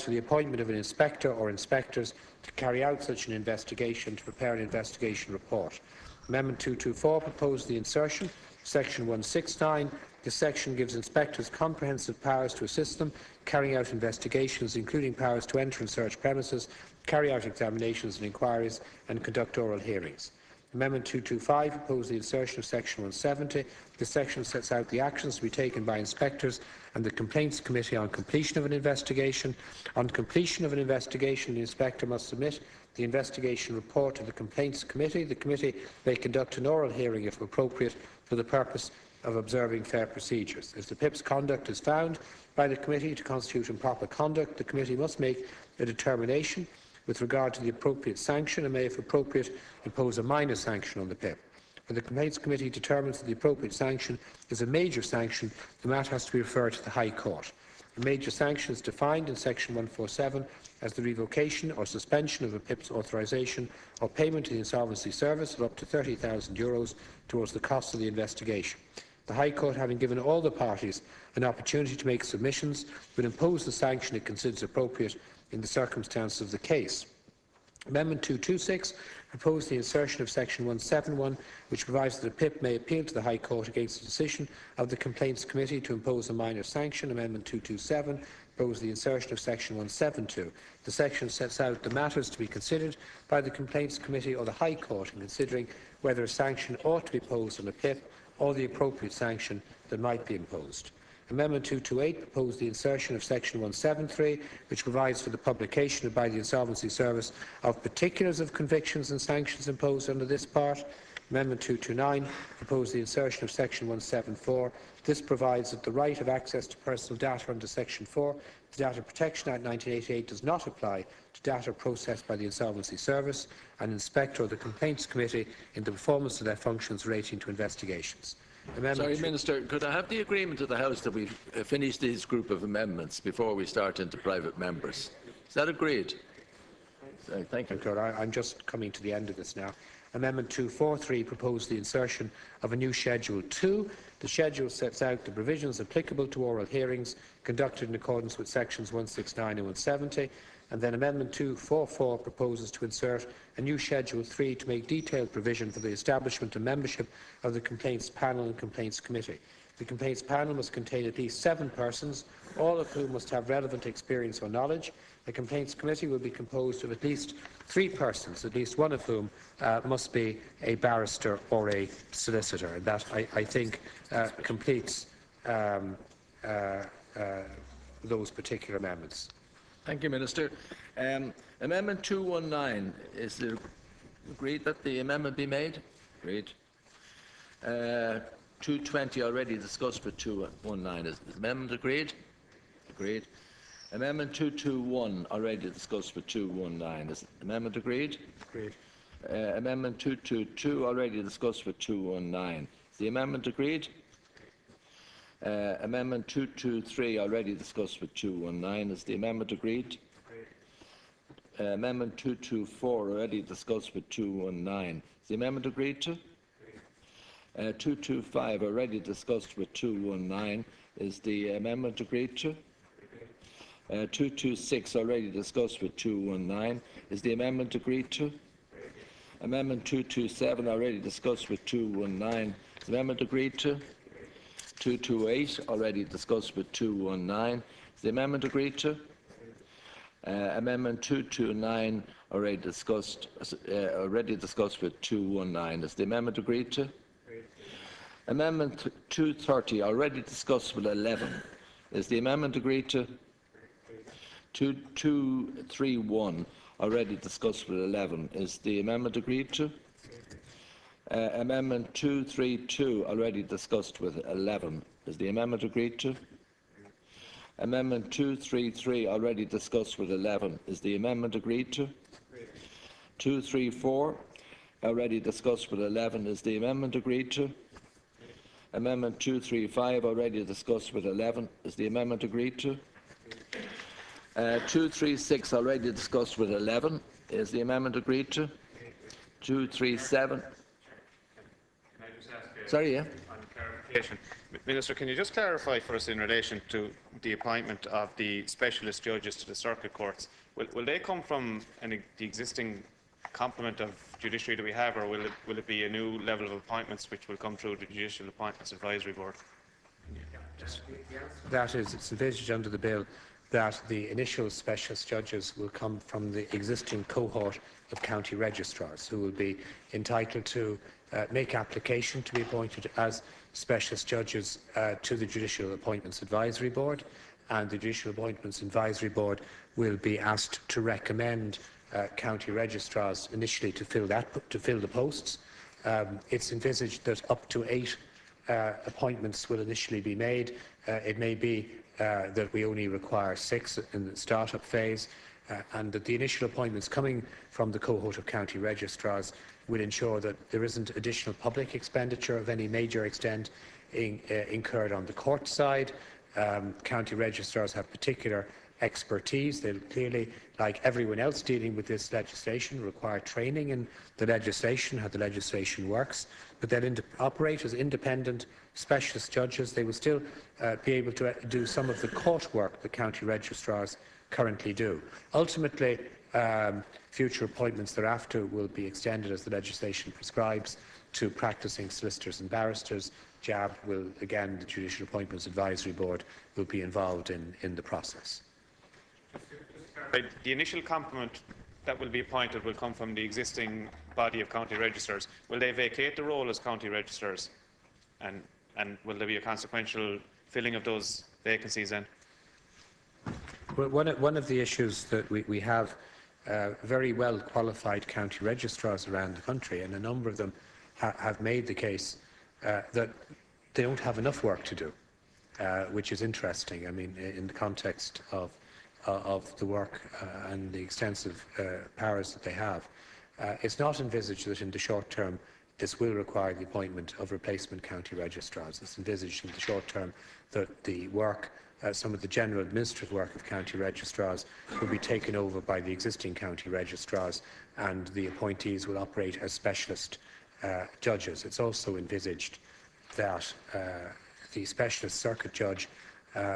to the appointment of an inspector or inspectors to carry out such an investigation, to prepare an investigation report. Amendment 224 proposes the insertion of Section 169. This section gives inspectors comprehensive powers to assist them carrying out investigations, including powers to enter and search premises, carry out examinations and inquiries, and conduct oral hearings. Amendment 225 proposes the insertion of Section 170. This section sets out the actions to be taken by inspectors and the Complaints Committee on completion of an investigation. On completion of an investigation, the inspector must submit the investigation report to the Complaints Committee. The committee may conduct an oral hearing, if appropriate, for the purpose of observing fair procedures. If the PIP's conduct is found by the committee to constitute improper conduct, the committee must make a determination with regard to the appropriate sanction and may, if appropriate, impose a minor sanction on the PIP. When the Complaints Committee determines that the appropriate sanction is a major sanction, the matter has to be referred to the High Court. A major sanction is defined in Section 147 as the revocation or suspension of a PIP's authorisation or payment to the Insolvency Service of up to €30,000 towards the cost of the investigation. The High Court, having given all the parties an opportunity to make submissions, will impose the sanction it considers appropriate in the circumstances of the case. Amendment 226 proposed the insertion of Section 171, which provides that a PIP may appeal to the High Court against the decision of the Complaints Committee to impose a minor sanction. Amendment 227 proposed the insertion of Section 172. The section sets out the matters to be considered by the Complaints Committee or the High Court in considering whether a sanction ought to be imposed on a PIP or the appropriate sanction that might be imposed. Amendment 228 proposed the insertion of Section 173, which provides for the publication by the Insolvency Service of particulars of convictions and sanctions imposed under this part. Amendment 229 proposed the insertion of Section 174. This provides that the right of access to personal data under Section 4 of the Data Protection Act 1988 does not apply to data processed by the Insolvency Service, an inspector or the Complaints Committee in the performance of their functions relating to investigations. Sorry, Minister, could I have the agreement of the House that we finish this group of amendments before we start into private members? Is that agreed? Thank you. I'm just coming to the end of this now. Amendment 243 proposed the insertion of a new Schedule 2. The schedule sets out the provisions applicable to oral hearings conducted in accordance with Sections 169 and 170. And then Amendment 244 proposes to insert a new Schedule 3 to make detailed provision for the establishment and membership of the Complaints Panel and Complaints Committee. The Complaints Panel must contain at least 7 persons, all of whom must have relevant experience or knowledge. The Complaints Committee will be composed of at least 3 persons, at least one of whom must be a barrister or a solicitor. And that, I think, completes those particular amendments. Thank you, Minister. Amendment 219, is it agreed that the amendment be made? Agreed. 220 already discussed for 219. Is the amendment agreed? Agreed. Amendment 221 already discussed for 219. Is the amendment agreed? Agreed. Amendment 222 already discussed for 219. Is the amendment agreed? Amendment 223 already discussed for 219. Is the amendment agreed? Amendment 224 already discussed for 219. Is the amendment agreed to? 225 already discussed with 219. Is the amendment agreed to? 226 already discussed with 219. Is the amendment agreed to? Amendment 227 already discussed with 219. Is the amendment agreed to? 228 already discussed with 219. Is the amendment agreed to? Amendment 229 already discussed with 219. Is the amendment agreed to? Amendment 230 already discussed with 11. Is the amendment agreed to? 231 already discussed with 11. Is the amendment agreed to? Amendment 232 already discussed with 11. Is the amendment agreed to? Amendment 233 already discussed with 11. Is the amendment agreed to? 234 already discussed with 11. Is the amendment agreed to? Amendment 235 already discussed with 11. Is the amendment agreed to? 236 already discussed with 11. Is the amendment agreed to? 237. Can I just ask Sorry, yeah. On clarification. Minister, can you just clarify for us in relation to the appointment of the specialist judges to the circuit courts? Will they come from the existing complement of judiciary that we have, or will it be a new level of appointments which will come through the Judicial Appointments Advisory Board? That is, it's envisaged under the bill that the initial specialist judges will come from the existing cohort of county registrars who will be entitled to make application to be appointed as specialist judges to the Judicial Appointments Advisory Board, and the Judicial Appointments Advisory Board will be asked to recommend county registrars initially to fill the posts. It's envisaged that up to 8 appointments will initially be made. It may be that we only require 6 in the start-up phase, and that the initial appointments coming from the cohort of county registrars will ensure that there isn't additional public expenditure of any major extent incurred on the court side. County registrars have particular expertise. They'll clearly, like everyone else dealing with this legislation, require training in the legislation, how the legislation works, but they'll operate as independent specialist judges. They will still be able to do some of the court work that county registrars currently do. Ultimately, future appointments thereafter will be extended as the legislation prescribes to practising solicitors and barristers. JAB will, again, the Judicial Appointments Advisory Board will be involved in the process. The initial complement that will be appointed will come from the existing body of county registrars. Will they vacate the role as county registrars, and will there be a consequential filling of those vacancies then? Well, one of the issues that we have very well qualified county registrars around the country, and a number of them have made the case that they don't have enough work to do, which is interesting. I mean, in the context of the work and the extensive powers that they have. It's not envisaged that in the short term this will require the appointment of replacement county registrars. It's envisaged in the short term that the work, some of the general administrative work of county registrars will be taken over by the existing county registrars, and the appointees will operate as specialist judges. It's also envisaged that the specialist circuit judge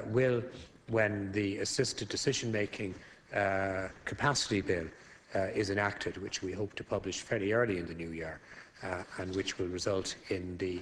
will, when the assisted decision-making capacity bill is enacted, which we hope to publish fairly early in the new year, and which will result in the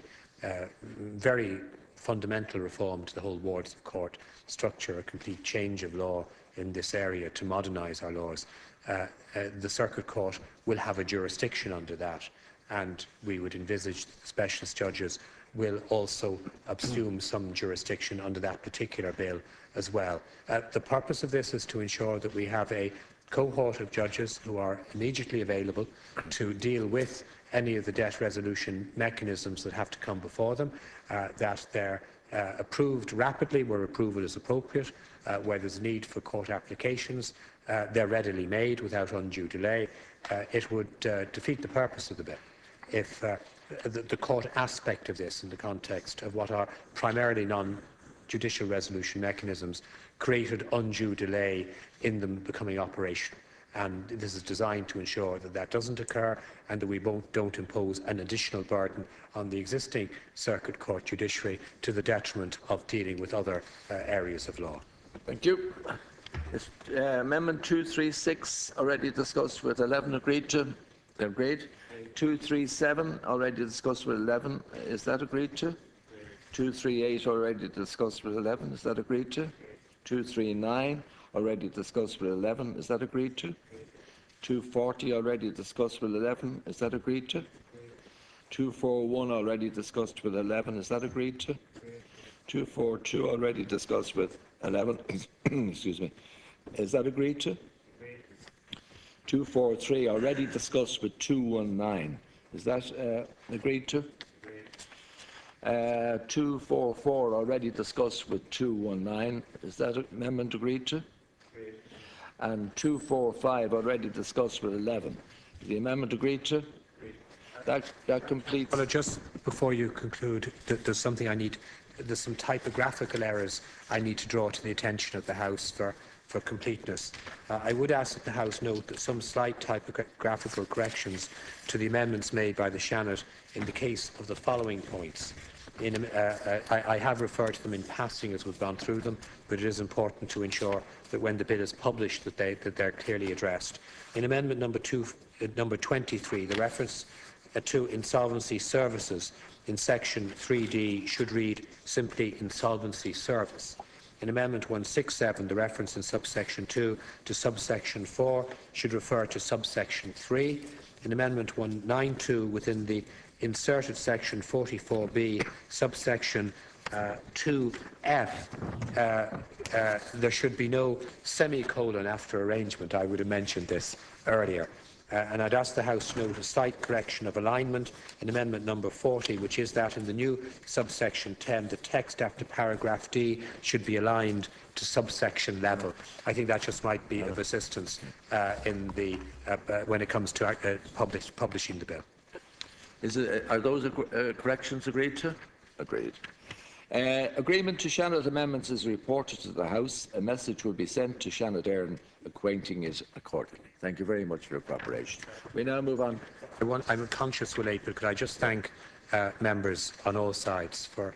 very fundamental reform to the whole wards of court structure, a complete change of law in this area to modernise our laws. The circuit court will have a jurisdiction under that, and we would envisage that the specialist judges will also assume some jurisdiction under that particular bill as well. The purpose of this is to ensure that we have a cohort of judges who are immediately available to deal with any of the debt resolution mechanisms that have to come before them, that they're approved rapidly where approval is appropriate, where there's need for court applications, they're readily made without undue delay. It would defeat the purpose of the bill if the court aspect of this in the context of what are primarily non-judicial resolution mechanisms created undue delay in them becoming operational. And this is designed to ensure that that doesn't occur and that we don't impose an additional burden on the existing circuit court judiciary to the detriment of dealing with other areas of law. Thank you. Amendment 236 already discussed with 11 agreed to. Agreed. 237 already discussed with 11. Is that agreed to? 238 already discussed with 11. Is that agreed to? 239 already discussed with 11. Is that agreed to? 240 already discussed with 11. Is that agreed to? 241 already discussed with 11. Is that agreed to? 242 already discussed with 11. Excuse me. Is that agreed to? 243 already discussed with 219. Is that agreed to? 244 already discussed with 219. Is that amendment agreed to? And 245 already discussed with 11. Is the amendment agreed to? That completes. Well, just before you conclude, there's something there's some typographical errors I need to draw to the attention of the House for completeness. I would ask that the House note that some slight typographical corrections to the amendments made by the Seanad in the case of the following points. I have referred to them in passing as we've gone through them, but it is important to ensure that when the bill is published that they're clearly addressed. In amendment number 23, the reference to insolvency services in section 3D should read simply insolvency service. In Amendment 167, the reference in subsection 2 to subsection 4 should refer to subsection 3. In Amendment 192, within the inserted section 44B, subsection 2F, there should be no semicolon after arrangement. I would have mentioned this earlier. And I'd ask the House to note a slight correction of alignment in amendment number 40, which is that in the new subsection 10, the text after paragraph D should be aligned to subsection level. I think that just might be of assistance when it comes to publishing the bill. Are those corrections agreed to? Agreed. Agreement to Shannon amendments is reported to the House. A message will be sent to Shannon Aaron acquainting it accordingly. Thank you very much for your cooperation. We now move on. I'm conscious we're late, but could I just thank members on all sides for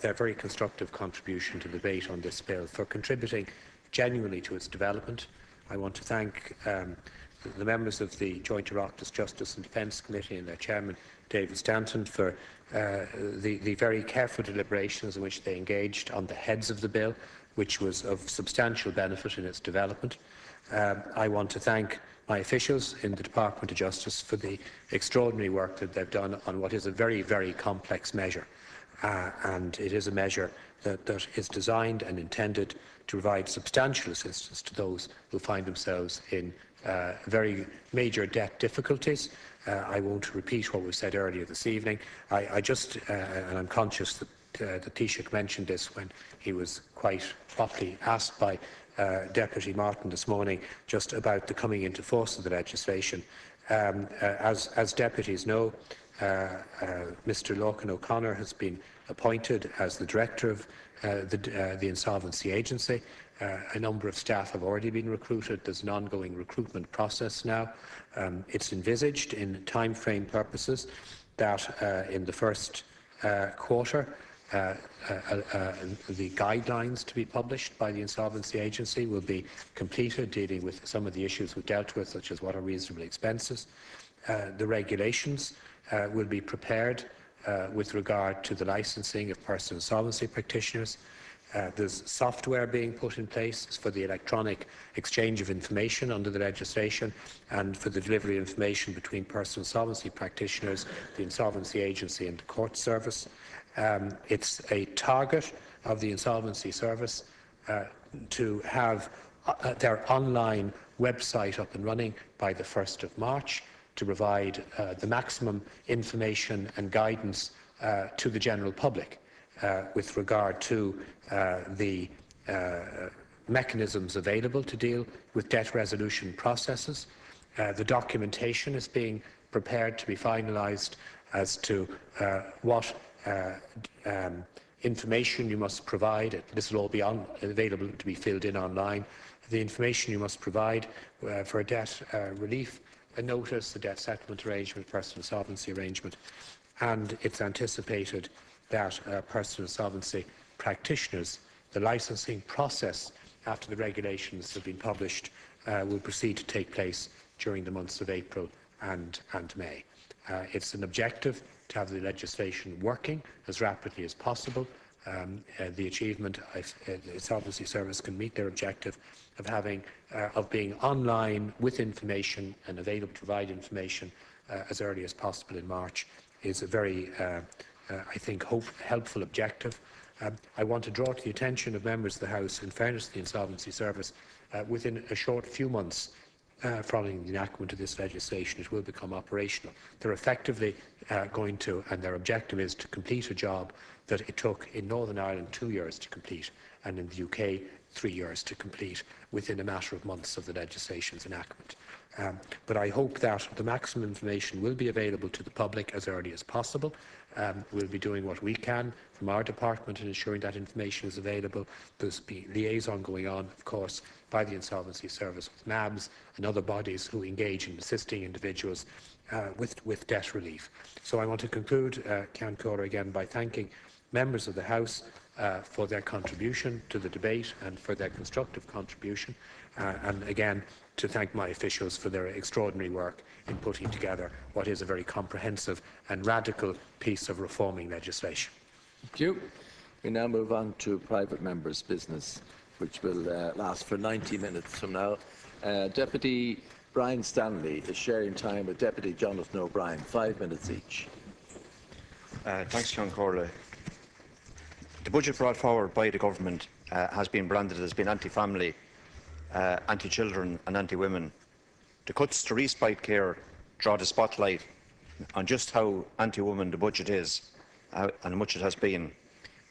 their very constructive contribution to the debate on this bill, for contributing genuinely to its development. I want to thank the members of the Joint Oireachtas Justice and Defence Committee and their chairman, David Stanton, for the very careful deliberations in which they engaged on the heads of the bill, which was of substantial benefit in its development. I want to thank my officials in the Department of Justice for the extraordinary work that they've done on what is a very, very complex measure. And it is a measure that is designed and intended to provide substantial assistance to those who find themselves in very major debt difficulties. I won't repeat what was said earlier this evening. And I'm conscious that Taoiseach mentioned this when he was quite hotly asked by Deputy Martin this morning just about the coming into force of the legislation. As deputies know, Mr Lorcan O'Connor has been appointed as the Director of the Insolvency Agency. A number of staff have already been recruited. There's an ongoing recruitment process now. It's envisaged in time-frame purposes that in the first quarter the guidelines to be published by the Insolvency Agency will be completed, dealing with some of the issues we've dealt with, such as what are reasonable expenses. The regulations will be prepared with regard to the licensing of personal insolvency practitioners. There's software being put in place for the electronic exchange of information under the legislation and for the delivery of information between personal insolvency practitioners, the Insolvency Agency and the Court Service. It's a target of the Insolvency Service to have their online website up and running by the 1st of March to provide the maximum information and guidance to the general public with regard to the mechanisms available to deal with debt resolution processes. The documentation is being prepared to be finalised as to what information you must provide. This will all be available to be filled in online. The information you must provide for a debt relief, a notice, a debt settlement arrangement, personal insolvency arrangement, and it's anticipated that personal insolvency practitioners, the licensing process after the regulations have been published will proceed to take place during the months of April and May. It's an objective to have the legislation working as rapidly as possible. The achievement, the Insolvency Service can meet their objective of being online with information and available to provide information as early as possible in March is a very, I think, helpful objective. I want to draw to the attention of members of the House, in fairness to the Insolvency Service, within a short few months following the enactment of this legislation, it will become operational. They're effectively going to, and their objective is to complete a job that it took in Northern Ireland 2 years to complete, and in the UK 3 years to complete, within a matter of months of the legislation's enactment. But I hope that the maximum information will be available to the public as early as possible. We'll be doing what we can from our department in ensuring that information is available. There's been liaison going on, of course, by the Insolvency Service with NABs and other bodies who engage in assisting individuals with debt relief. So I want to conclude, Ceann Comhairle, again by thanking members of the House for their contribution to the debate and for their constructive contribution, and again to thank my officials for their extraordinary work in putting together what is a very comprehensive and radical piece of reforming legislation. Thank you. We now move on to private members' business, which will last for 90 minutes from now. Deputy Brian Stanley is sharing time with Deputy Jonathan O'Brien, 5 minutes each. Thanks, Ceann Comhairle. The budget brought forward by the government has been branded as being anti-family, anti-children and anti-women. The cuts to respite care draw the spotlight on just how anti-woman the budget is and how much it has been.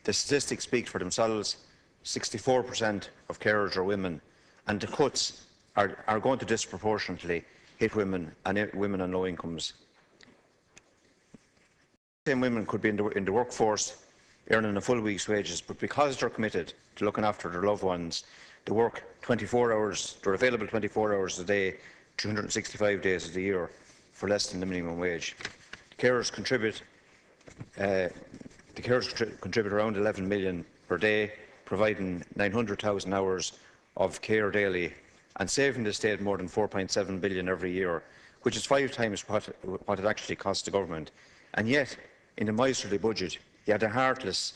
The statistics speak for themselves. 64% of carers are women, and the cuts are going to disproportionately hit women and women on low incomes. Same women could be in the workforce earning a full week's wages, but because they're committed to looking after their loved ones, they work 24 hours, they're available 24 hours a day, 365 days of the year for less than the minimum wage. The carers contribute around 11 million per day, providing 900,000 hours of care daily and saving the state more than 4.7 billion every year, which is 5 times what it actually costs the government. And yet, in the miserly budget, he had the heartless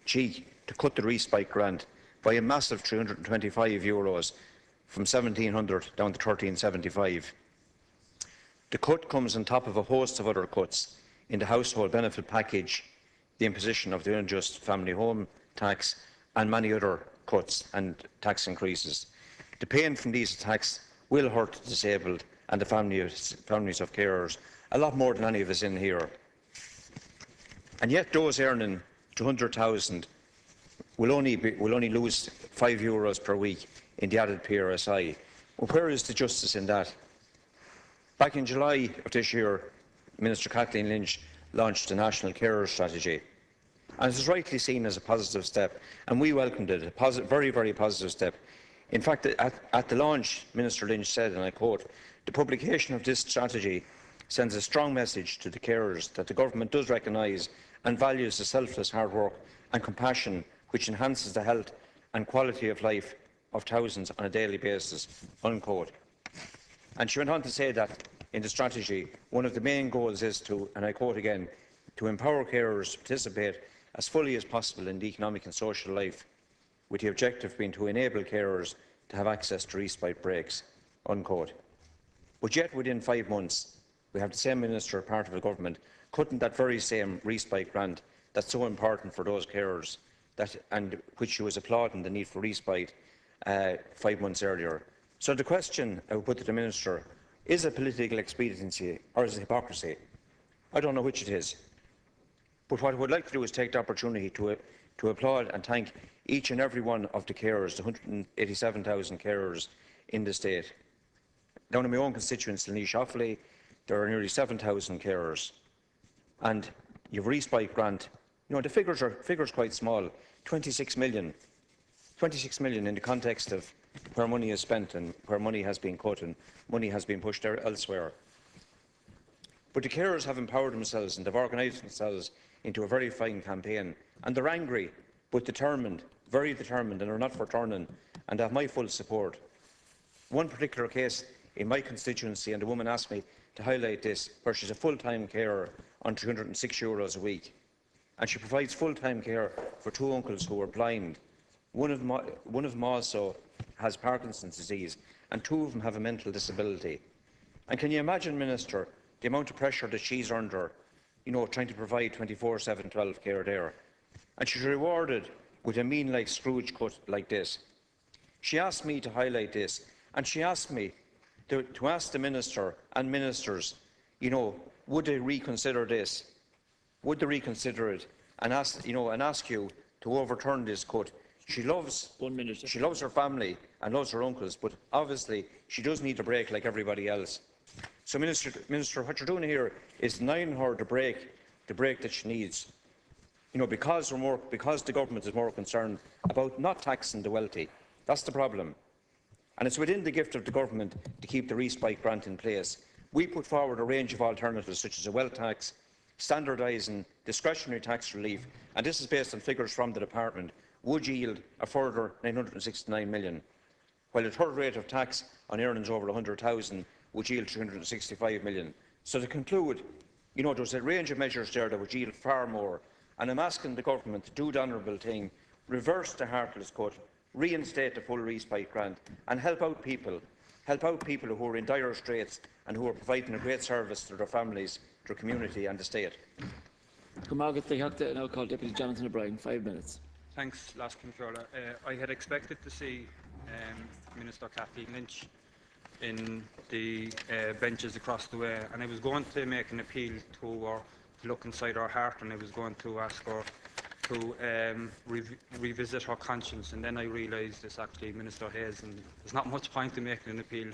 cheek to cut the respite grant by a massive €325 from 1,700 down to 1,375. The cut comes on top of a host of other cuts in the household benefit package, the imposition of the unjust family home tax and many other cuts and tax increases. The pain from these attacks will hurt the disabled and the families of carers a lot more than any of us in here. And yet those earning 200,000 will only lose €5 per week in the added PRSI. Well, where is the justice in that? Back in July of this year, Minister Kathleen Lynch launched a national carers strategy, and it was rightly seen as a positive step, and we welcomed it, a very, very positive step. In fact, at the launch, Minister Lynch said, and I quote, "The publication of this strategy sends a strong message to the carers that the government does recognise and values the selfless hard work and compassion which enhances the health and quality of life of thousands on a daily basis," unquote. And she went on to say that in the strategy, one of the main goals is to, and I quote again, "to empower carers to participate as fully as possible in the economic and social life, with the objective being to enable carers to have access to respite breaks," unquote. But yet within 5 months, we have the same minister, part of the government, cutting that very same respite grant that's so important for those carers, and which she was applauding the need for respite 5 months earlier. So the question I would put to the minister, is it political expediency or is it hypocrisy? I don't know which it is. But what I would like to do is take the opportunity to applaud and thank each and every one of the carers, the 187,000 carers in the state. Down in my own constituency, Laois Offaly, there are nearly 7,000 carers. And you've respite grant. You know, the figures are quite small, 26 million. 26 million in the context of where money is spent and where money has been cut and money has been pushed elsewhere. But the carers have empowered themselves and they've organised themselves into a very fine campaign. And they're angry, but determined, very determined, and are not for turning, and have my full support. One particular case in my constituency, and the woman asked me to highlight this, where she's a full-time carer on €306 a week. And she provides full-time care for 2 uncles who are blind. One of them also has Parkinson's disease, and 2 of them have a mental disability. And can you imagine, Minister, the amount of pressure that she's under, you know, trying to provide 24/7, 12 care there. And she's rewarded with a mean like Scrooge cut like this. She asked me to highlight this, and she asked me to ask the Minister and ministers, you know, would they reconsider this? Would they reconsider it and ask you to overturn this cut She loves 1 minute. She loves her family and loves her uncles, but obviously she does need a break like everybody else. So, Minister, what you're doing here is denying her the break that she needs. You know, because the government is more concerned about not taxing the wealthy. That's the problem. And it's within the gift of the government to keep the respite grant in place. We put forward a range of alternatives, such as a wealth tax, standardising discretionary tax relief, and this is based on figures from the department, would yield a further 969 million, while a third rate of tax on earnings over 100,000 would yield 365 million. So to conclude, you know, there's a range of measures there that would yield far more, and I'm asking the government to do the honourable thing, reverse the heartless cut, reinstate the full respite grant, and help out people who are in dire straits and who are providing a great service to their families, their community and the state. Now call Deputy Jonathan O'Brien, 5 minutes. Thanks, Last Controller. I had expected to see Minister Kathleen Lynch in the benches across the way, and I was going to make an appeal to her to look inside her heart, and I was going to ask her to revisit her conscience, and then I realised it's actually Minister Hayes, and there's not much point in making an appeal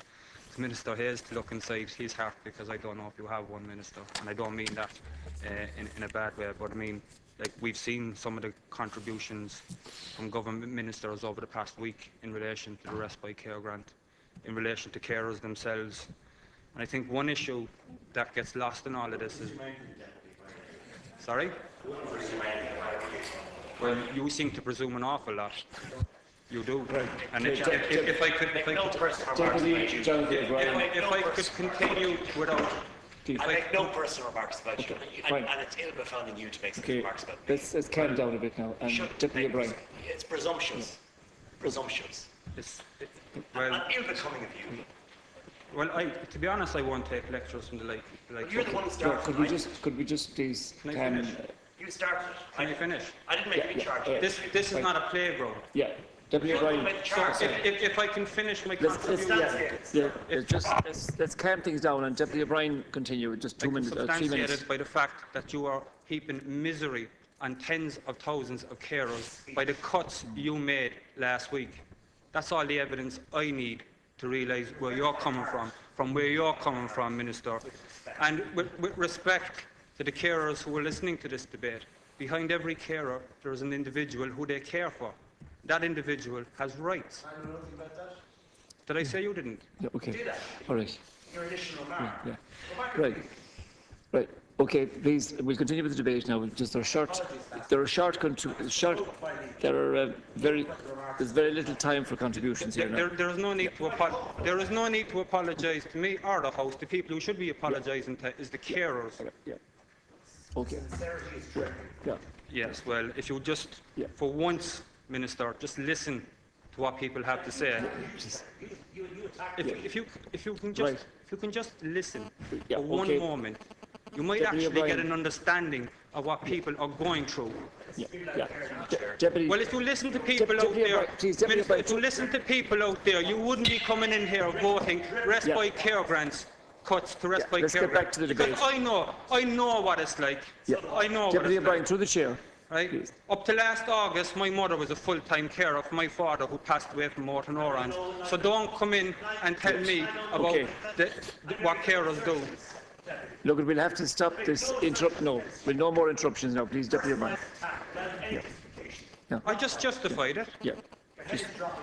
to Minister Hayes to look inside his heart, because I don't know if you have one, Minister, and I don't mean that in a bad way, but I mean, like, we've seen some of the contributions from government ministers over the past week in relation to the respite care grant, in relation to carers themselves. And I think one issue that gets lost in all of this is... Sorry? Well, you seem to presume an awful lot. You do. Right. And if I could continue without... I make no personal remarks about you, and it's ill-befitting on you to make some remarks about me. Let's calm down a bit now. Deputy O'Brien. It's presumptuous. Presumptuous. Well, and ill-becoming of you. Well, to be honest, I won't take lectures from the like. You're the one who started. Could we just please? Can I finish? You started it. Can I finish? I didn't make you in charge. This is not a playground. Yeah. Deputy O'Brien. So if I can finish my contribution, let's calm things down, and Deputy O'Brien continue. Just 2 minutes, 3 minutes. Substantiated by the fact that you are heaping misery on tens of thousands of carers by the cuts you made last week. That's all the evidence I need to realise where you're coming from where you're coming from, Minister. And with respect to the carers who are listening to this debate, behind every carer there is an individual who they care for. That individual has rights. I know nothing about that. Did I say you didn't? Yeah, okay. Do that. All right. Your initial remark. Yeah. Right. Okay, please, we'll continue with the debate now. Just there's very little time for contributions here now. There is no need to apologise to me or the House. The people who should be apologising to is the carers. Yeah. Okay. Yeah. Yes, well, if you just, for once, Minister, just listen to what people have to say. If you can just listen for one moment, you might actually get an understanding of what people are going through. Well, if you listen to people out there, Minister, if you listen to people out there, you wouldn't be coming in here voting respite care grants. Cuts to respite care. Let's get back to the debate. Because I know what it's like. I know. Deputy O'Brien, through the chair. Right? Please. Up to last August, my mother was a full-time carer for my father, who passed away from Morton Oran. So don't come in and tell me about what carers do. Look, we'll have to stop this No, we'll no more interruptions now, please, Deputy O'Brien. I just justified it. Yeah.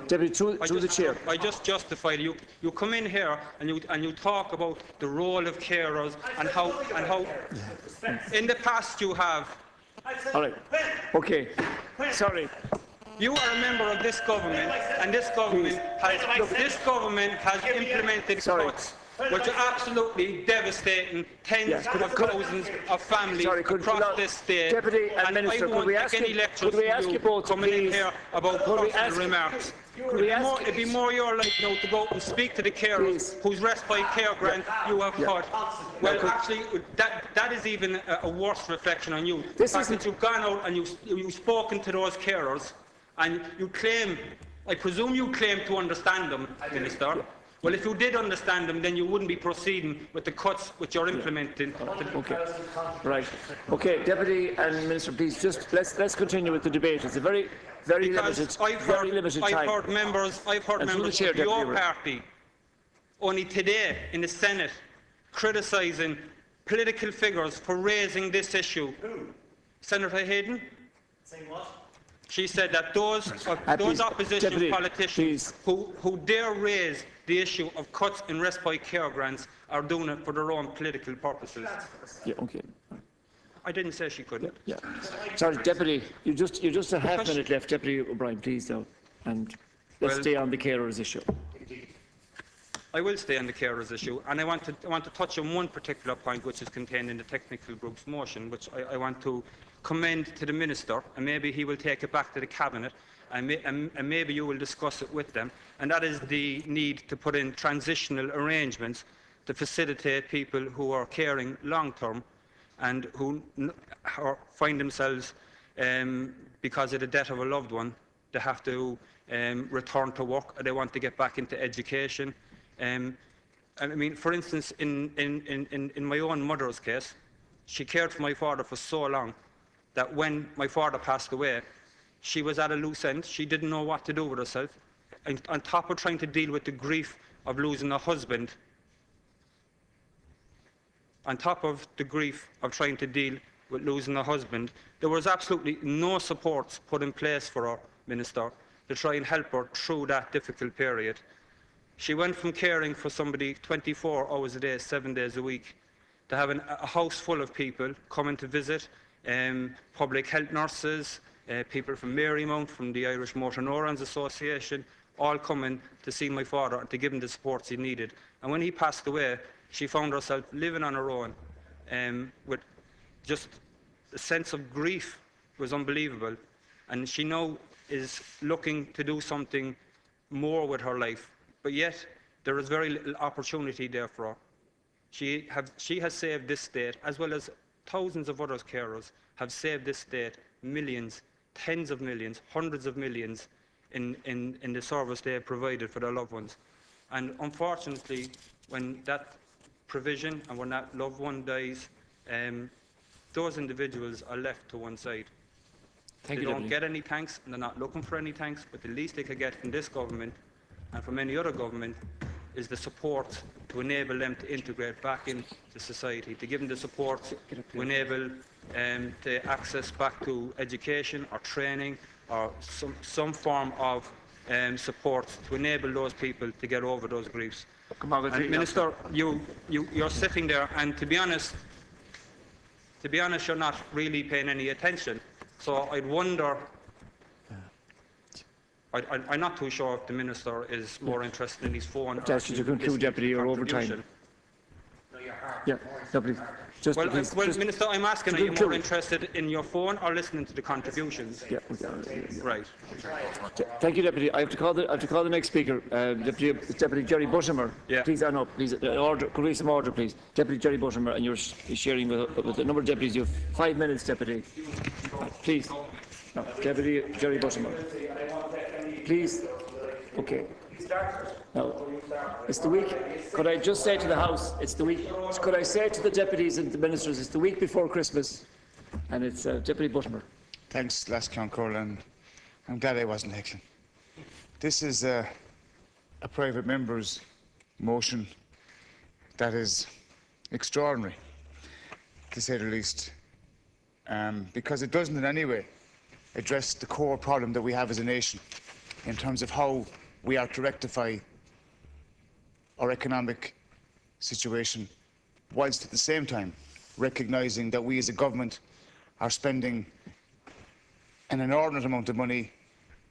Deputy, through the chair. I just justified it. You come in here and you talk about the role of carers and how in the past you have. All right. Okay. Sorry. You are a member of this government, and this government has implemented cuts which are absolutely devastating tens of thousands of families across this state. Deputy and Minister, I won't take any lectures from you coming in here about personal remarks. It'd be more your like now to go and speak to the carers whose respite care grant you have cut. Well, actually, that is even a worse reflection on you. The fact that you've gone out and you've spoken to those carers, and you claim, I presume you claim to understand them, Minister, Well, if you did understand them, then you wouldn't be proceeding with the cuts which you're implementing. Okay. Right. Okay, Deputy and Minister, please just let's continue with the debate. It's a very limited I've time. heard members of your party only today in the Senate criticising political figures for raising this issue. Senator Hayden? Saying what? She said that those opposition Deputy, politicians who dare raise the issue of cuts in respite care grants are doing it for their own political purposes. Yeah, okay. I didn't say she couldn't. Yeah. Sorry, Deputy, you just a half minute left. Deputy O'Brien, please now, and let's stay on the carers issue. I will stay on the carers issue, and I want to touch on one particular point which is contained in the technical group's motion, which I want to commend to the Minister, and maybe he will take it back to the Cabinet, and maybe you will discuss it with them, and that is the need to put in transitional arrangements to facilitate people who are caring long-term and who find themselves, because of the death of a loved one, they have to return to work, or they want to get back into education. I mean, for instance, in my own mother's case, she cared for my father for so long that when my father passed away, she was at a loose end. She didn't know what to do with herself. And on top of trying to deal with the grief of losing a husband, on top of the grief of trying to deal with losing a husband, there was absolutely no support put in place for her, Minister, to try and help her through that difficult period. She went from caring for somebody 24 hours a day, 7 days a week, to having a house full of people coming to visit, public health nurses, people from Marymount, from the Irish Motor Neurons Association, all coming to see my father and to give him the supports he needed. And when he passed away, she found herself living on her own with just a sense of grief was unbelievable. And she now is looking to do something more with her life. But yet, there is very little opportunity there for her. She has saved this state, as well as thousands of other carers have saved this state millions, tens of millions, hundreds of millions in the service they have provided for their loved ones. And unfortunately, when that provision and when that loved one dies, those individuals are left to one side. They don't get any thanks, and they're not looking for any thanks, but the least they could get from this government and from any other government is the support to enable them to integrate back into society, to give them the support to enable to access back to education or training or some form of support to enable those people to get over those griefs. And Minister, you're sitting there, and to be honest, you're not really paying any attention. So I'd wonder. I'm not too sure if the Minister is more interested in his phone. Ask you to conclude, Deputy, or over time. Yeah, Deputy. Well, Minister, I'm asking, are you more interested in your phone or listening to the contributions? Yeah. Right. Thank you, Deputy. I have to call the next speaker, Deputy Jerry Bushamer. Yeah. Please, please, order. Could we have some order, please? Deputy Jerry Bushamer, and you're sharing with a number of deputies. You have 5 minutes, Deputy. Please. No, Deputy Jerry Bushamer. Please. Okay. Now, it's the week. Could I just say to the House, it's the week. Could I say to the deputies and the ministers, it's the week before Christmas, and it's Deputy Bushamer. Thanks, Lascon Corlin. I'm glad I wasn't heckling. This is a private member's motion that is extraordinary, to say the least, because it doesn't in any way address the core problem that we have as a nation in terms of how we are to rectify our economic situation, whilst at the same time recognising that we as a government are spending an inordinate amount of money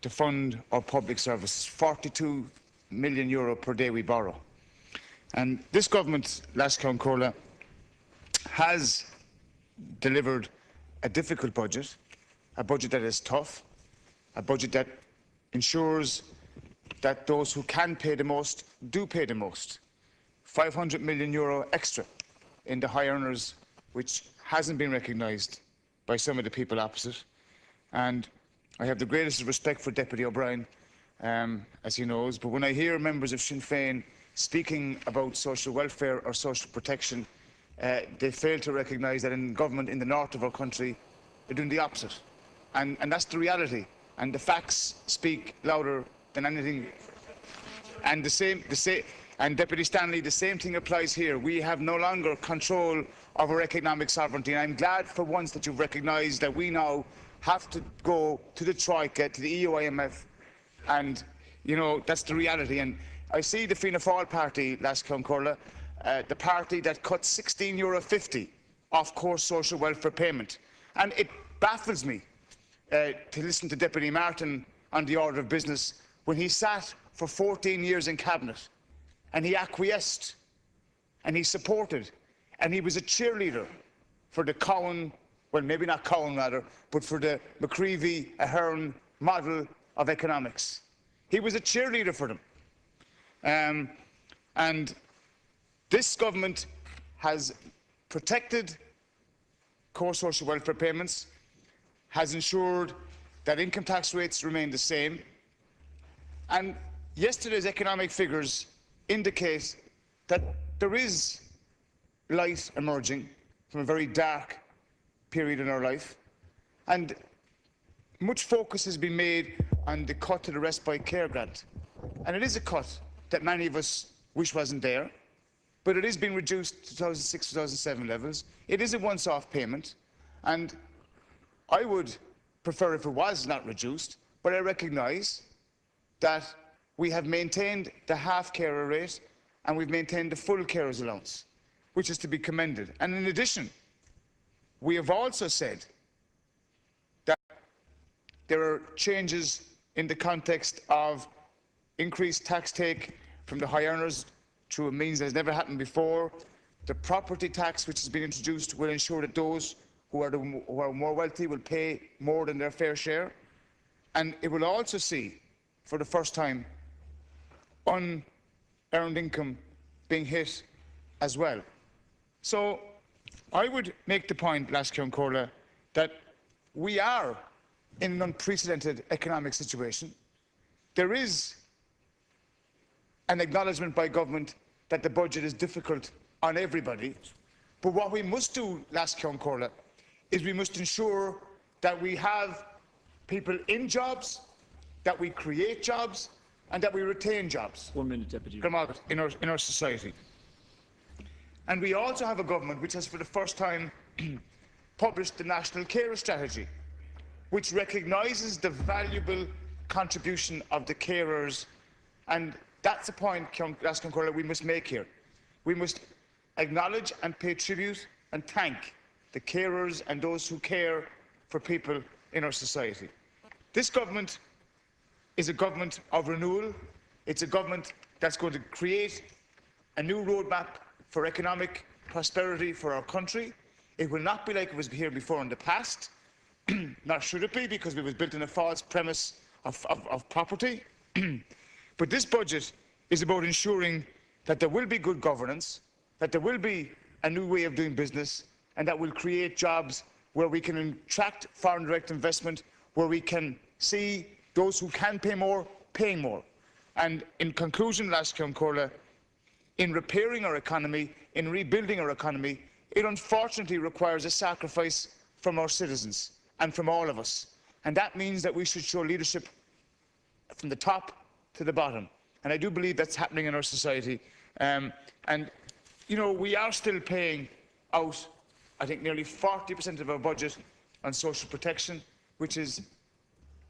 to fund our public services, 42 million euro per day we borrow. And this government, Lascon Corla, has delivered a difficult budget, a budget that is tough, a budget that ensures that those who can pay the most do pay the most. 500 million euro extra in the high earners, which hasn't been recognised by some of the people opposite. And I have the greatest respect for Deputy O'Brien, as he knows, but when I hear members of Sinn Féin speaking about social welfare or social protection, they fail to recognise that in government in the north of our country, they're doing the opposite. And that's the reality. And the facts speak louder than anything. And and Deputy Stanley, the same thing applies here. We have no longer control of our economic sovereignty. And I'm glad for once that you've recognised that we now have to go to the Troika, to the EU IMF, and, you know, that's the reality. And I see the Fianna Fáil party, Lascombe Corla, the party that cut €16.50 off core social welfare payment. And it baffles me to listen to Deputy Martin on the order of business when he sat for 14 years in Cabinet and he acquiesced and he supported and he was a cheerleader for the Cowan, well, maybe not Cowan rather, but for the McCreevy-Ahern model of economics. He was a cheerleader for them. And this government has protected core social welfare payments, has ensured that income tax rates remain the same, and yesterday's economic figures indicate that there is light emerging from a very dark period in our life, and much focus has been made on the cut to the respite care grant. And it is a cut that many of us wish wasn't there, but it is being reduced to 2006-2007 levels. It is a once-off payment, and I would prefer if it was not reduced, but I recognise that we have maintained the half-carer rate and we've maintained the full carers allowance, which is to be commended. And in addition, we have also said that there are changes in the context of increased tax take from the high earners through a means that has never happened before. The property tax which has been introduced will ensure that those who are more wealthy will pay more than their fair share. And it will also see, for the first time, unearned income being hit as well. So I would make the point, Lascombe Corla, that we are in an unprecedented economic situation. There is an acknowledgement by government that the budget is difficult on everybody. But what we must do, Lascombe Corla, is we must ensure that we have people in jobs, that we create jobs, and that we retain jobs. 1 minute, Deputy. In our society. And we also have a government which has for the first time published the National Carer Strategy, which recognises the valuable contribution of the carers. And that's a point, Lascombe Corla, we must make here. We must acknowledge and pay tribute and thank the carers and those who care for people in our society. This government is a government of renewal. It's a government that's going to create a new roadmap for economic prosperity for our country. It will not be like it was here before in the past. Nor should it be, because it was built on a false premise of property. But this budget is about ensuring that there will be good governance, that there will be a new way of doing business, and that will create jobs where we can attract foreign direct investment, where we can see those who can pay more, paying more. And in conclusion, Lascombe Corla, in repairing our economy, in rebuilding our economy, it unfortunately requires a sacrifice from our citizens and from all of us. And that means that we should show leadership from the top to the bottom. And I do believe that's happening in our society. And, you know, we are still paying out, I think, nearly 40% of our budget on social protection, which is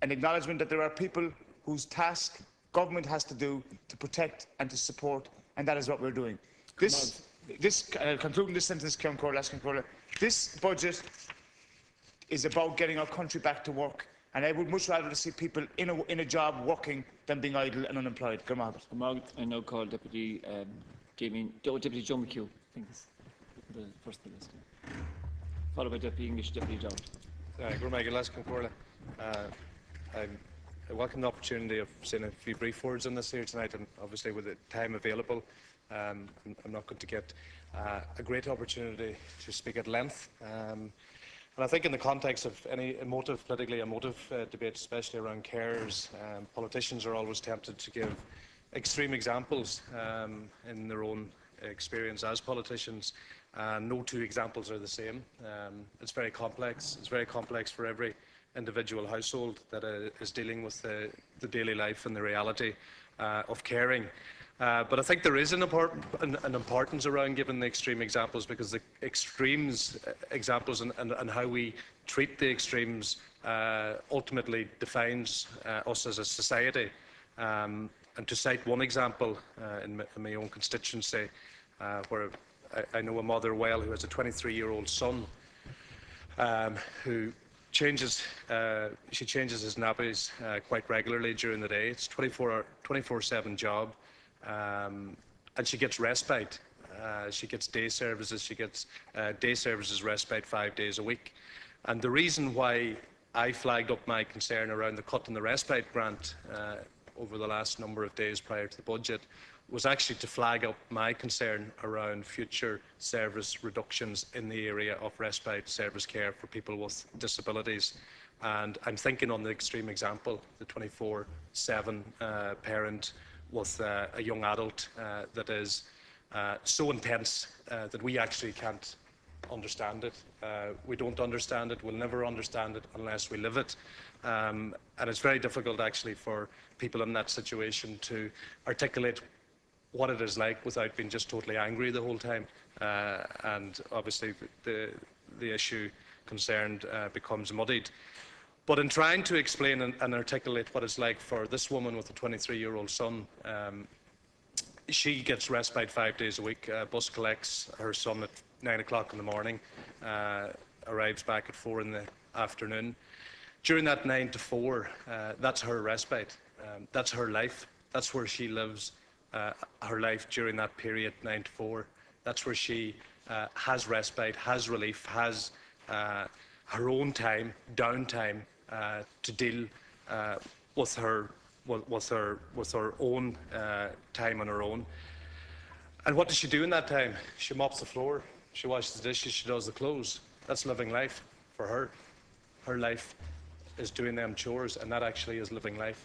an acknowledgement that there are people whose task government has to do to protect and to support, and that is what we're doing. Concluding this sentence, this budget is about getting our country back to work, and I would much rather see people in a job working than being idle and unemployed. I now call Deputy Deputy Joe McHugh. I think is the first on the list. Followed by Deputy English, Deputy John. I welcome the opportunity of saying a few brief words on this here tonight, and obviously with the time available, I'm not going to get a great opportunity to speak at length. And I think in the context of any politically emotive debate, especially around carers, politicians are always tempted to give extreme examples in their own experience as politicians. No two examples are the same. It's very complex. It's very complex for every individual household that is dealing with the daily life and the reality of caring. But I think there is an importance around giving the extreme examples, because the examples and how we treat the extremes ultimately defines us as a society. And to cite one example in my own constituency, where I know a mother well who has a 23-year-old son who changes his nappies quite regularly during the day. It's 24/7 job, and she gets respite. She gets day services. She gets day services respite 5 days a week. And the reason why I flagged up my concern around the cut in the respite grant over the last number of days prior to the budget was actually to flag up my concern around future service reductions in the area of respite service care for people with disabilities. And I'm thinking on the extreme example, the 24/7 parent with a young adult that is so intense that we actually can't understand it. We don't understand it. We'll never understand it unless we live it. And it's very difficult actually for people in that situation to articulate what it is like without being just totally angry the whole time. And obviously the issue concerned becomes muddied. But in trying to explain and articulate what it's like for this woman with a 23-year-old son, she gets respite 5 days a week. Bus collects her son at 9 o'clock in the morning, arrives back at 4 in the afternoon. During that 9 to 4, that's her respite. That's her life. That's where she lives her life during that period, 9 to 4. That's where she has respite, has relief, has her own time, downtime, to deal with her own time on her own. And what does she do in that time? She mops the floor, she washes the dishes, she does the clothes. That's living life for her. Her life is doing them chores, and that actually is living life.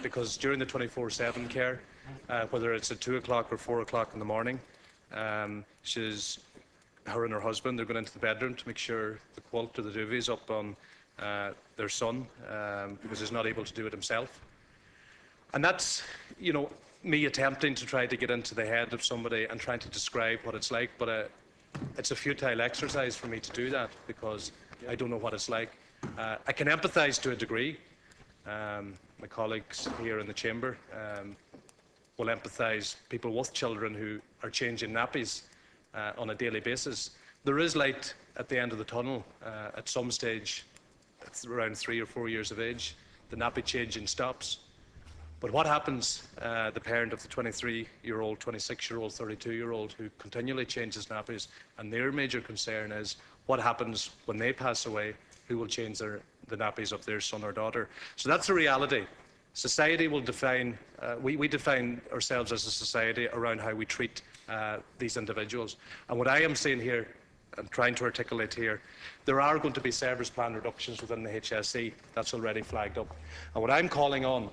Because during the 24/7 care, whether it's at 2 o'clock or 4 o'clock in the morning, her and her husband, they're going into the bedroom to make sure the quilt or the duvet is up on their son, because he's not able to do it himself. And that's, me attempting to try to get into the head of somebody and trying to describe what it's like, but it's a futile exercise for me to do that, because I don't know what it's like. I can empathise to a degree. My colleagues here in the chamber will empathise, people with children who are changing nappies on a daily basis. There is light at the end of the tunnel. At some stage, it's around 3 or 4 years of age, the nappy changing stops. But what happens, the parent of the 23-year-old, 26-year-old, 32-year-old who continually changes nappies, and their major concern is what happens when they pass away, who will change the nappies of their son or daughter. So that's a reality. Society will define, we define ourselves as a society around how we treat these individuals. And what I am saying here, and trying to articulate here, there are going to be service plan reductions within the HSE. That's already flagged up. And what I'm calling on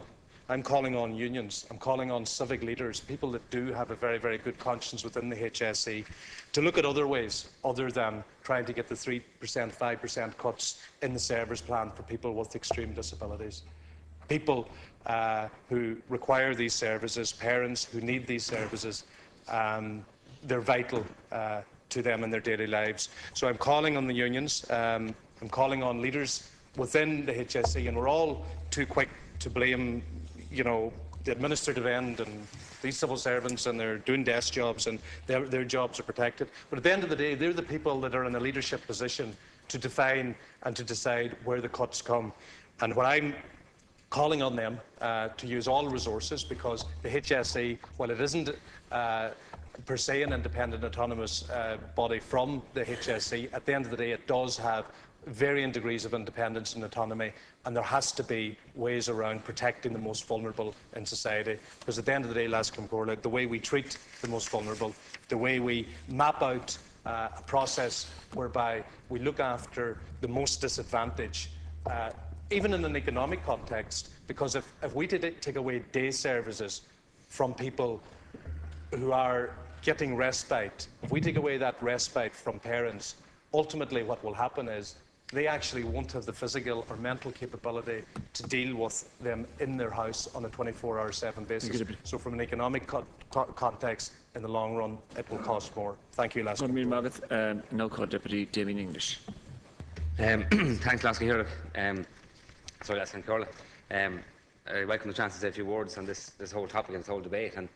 unions, I'm calling on civic leaders, people that do have a very, very good conscience within the HSE, to look at other ways other than trying to get the 3%, 5% cuts in the service plan for people with extreme disabilities. People who require these services, parents who need these services, they're vital to them in their daily lives. So I'm calling on the unions, I'm calling on leaders within the HSE, and we're all too quick to blame the administrative end and these civil servants, and they're doing desk jobs and their jobs are protected. But at the end of the day, they're the people that are in a leadership position to define and to decide where the cuts come. And what I'm calling on them to use all resources, because the HSE, while it isn't per se an independent autonomous body from the HSE, at the end of the day it does have varying degrees of independence and autonomy, and there has to be ways around protecting the most vulnerable in society. Because at the end of the day, Las Comcorla, the way we treat the most vulnerable, the way we map out a process whereby we look after the most disadvantaged, even in an economic context, because if we did take away day services from people who are getting respite. If we take away that respite from parents, ultimately what will happen is they actually won't have the physical or mental capability to deal with them in their house on a 24/7 basis. So from an economic context, in the long run, it will cost more. Thank you, Lasky. Now call Deputy Damien English. Thanks, Lasky Hirlich. Sorry, Lasky Corla. I welcome the chance to say a few words on this whole topic and this whole debate. And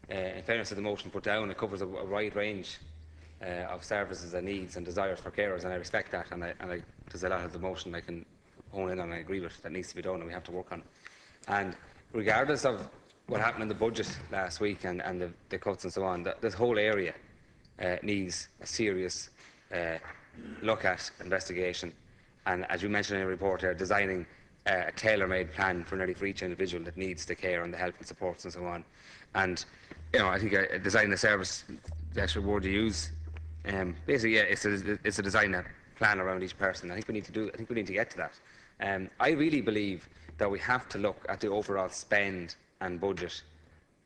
in fairness to the motion put down, it covers a wide range of services and needs and desires for carers, and I respect that. And there's a lot of the motion I can hone in on and I agree with that needs to be done and we have to work on. And regardless of what happened in the budget last week and the cuts and so on, this whole area needs a serious look at investigation. And as you mentioned in your report, they're designing a tailor-made plan for nearly for each individual that needs the care and the help and supports and so on. And I think designing the service, the actual word you use, basically, yeah, it's a design a plan around each person. I think we need to get to that. I really believe that we have to look at the overall spend and budget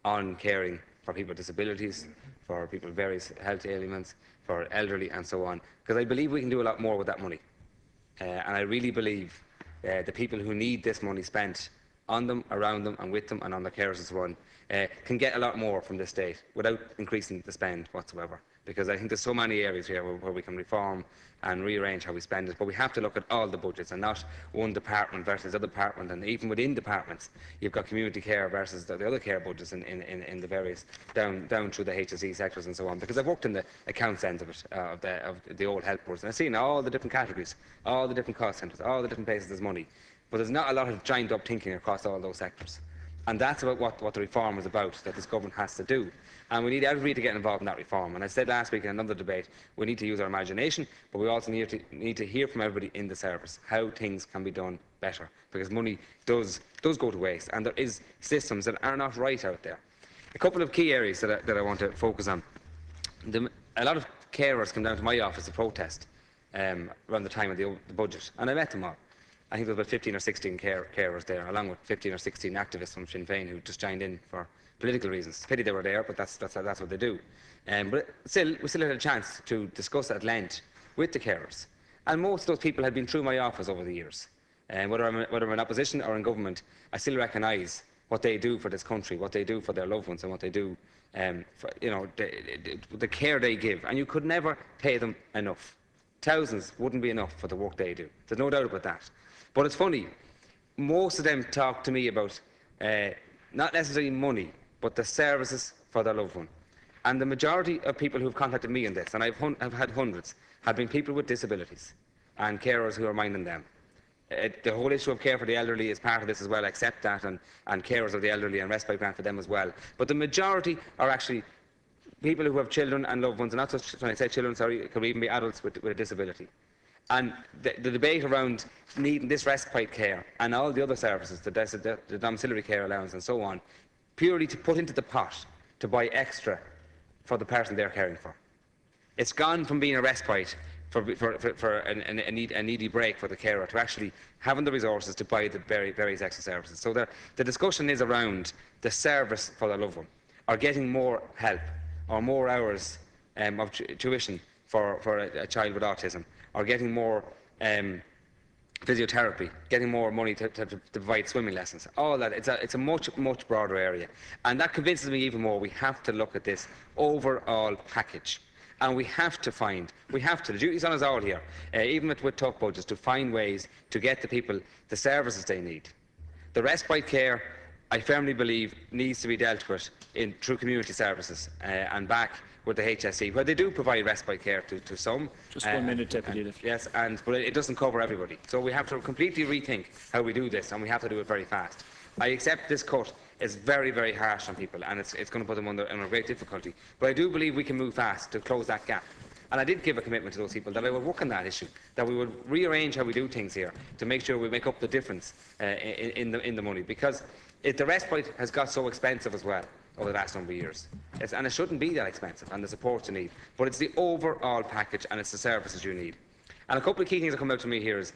on caring for people with disabilities, for people with various health ailments, for elderly and so on, because I believe we can do a lot more with that money. And I really believe the people who need this money spent on them, around them and with them and on their carers and so on, can get a lot more from this state without increasing the spend whatsoever. Because I think there's so many areas here where we can reform and rearrange how we spend it, but we have to look at all the budgets and not one department versus other department. And even within departments, you've got community care versus the other care budgets in the various down through the HSE sectors and so on. Because I've worked in the accounts end of it, of the old health boards, and I've seen all the different categories, all the different cost centres, all the different places there's money, but there's not a lot of joined up thinking across all those sectors. And that's about what the reform is about, that this government has to do. And we need everybody to get involved in that reform. And I said last week in another debate, we need to use our imagination, but we also need to hear from everybody in the service how things can be done better. Because money does go to waste, and there is systems that are not right out there. A couple of key areas that I want to focus on. A lot of carers come down to my office to protest around the time of the budget, and I met them all. I think there was about 15 or 16 carers there, along with 15 or 16 activists from Sinn Féin who just joined in for political reasons. Pity they were there, but that's what they do. But still, we still had a chance to discuss at length with the carers. And most of those people had been through my office over the years. Whether I'm in opposition or in government, I still recognise what they do for this country, what they do for their loved ones, and what they do for, the care they give. And you could never pay them enough. Thousands wouldn't be enough for the work they do. There's no doubt about that. But it's funny, most of them talk to me about not necessarily money, but the services for their loved one. And the majority of people who've contacted me in this, and I've had hundreds, have been people with disabilities and carers who are minding them. The whole issue of care for the elderly is part of this as well, I accept that, and carers of the elderly and respite grant for them as well. But the majority are actually people who have children and loved ones, and not just when I say children, sorry, it could even be adults with a disability. And the debate around needing this respite care and all the other services, the domiciliary care allowance and so on, purely to put into the pot to buy extra for the person they're caring for. It's gone from being a respite for a needy break for the carer to actually having the resources to buy the various extra services. So the discussion is around the service for their loved one, or getting more help, or more hours of tuition for a child with autism, or getting more physiotherapy, getting more money to provide swimming lessons. All that, it's a much broader area. And that convinces me even more we have to look at this overall package. And we have to, the duty's on us all here, even with tough budgets, to find ways to get the people the services they need. The respite care, I firmly believe, needs to be dealt with through community services and back with the HSE, where they do provide respite care to some. Just 1 minute, Deputy. Yes, but it doesn't cover everybody. So we have to completely rethink how we do this, and we have to do it very fast. I accept this cut is very, very harsh on people, and it's going to put them under great difficulty. But I do believe we can move fast to close that gap. And I did give a commitment to those people that I would work on that issue, that we would rearrange how we do things here to make sure we make up the difference in the money. Because the respite has got so expensive as well over the last number of years. And it shouldn't be that expensive, and the support you need. But it's the overall package, and it's the services you need. And a couple of key things that come out to me here is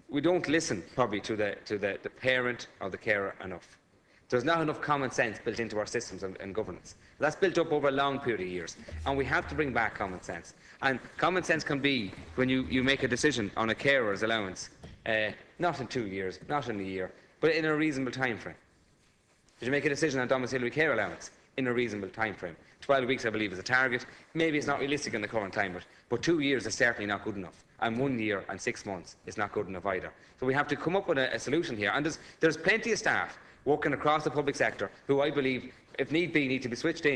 we don't listen probably to the parent or the carer enough. There's not enough common sense built into our systems and governance. That's built up over a long period of years, and we have to bring back common sense. And common sense can be when you make a decision on a carer's allowance, not in 2 years, not in a year, but in a reasonable time frame. Did you make a decision on domiciliary care allowance in a reasonable time frame? 12 weeks, I believe, is a target. Maybe it's not realistic in the current climate, but 2 years is certainly not good enough. And 1 year and 6 months is not good enough either. So we have to come up with a solution here. And there's plenty of staff working across the public sector who I believe, if need be, need to be switched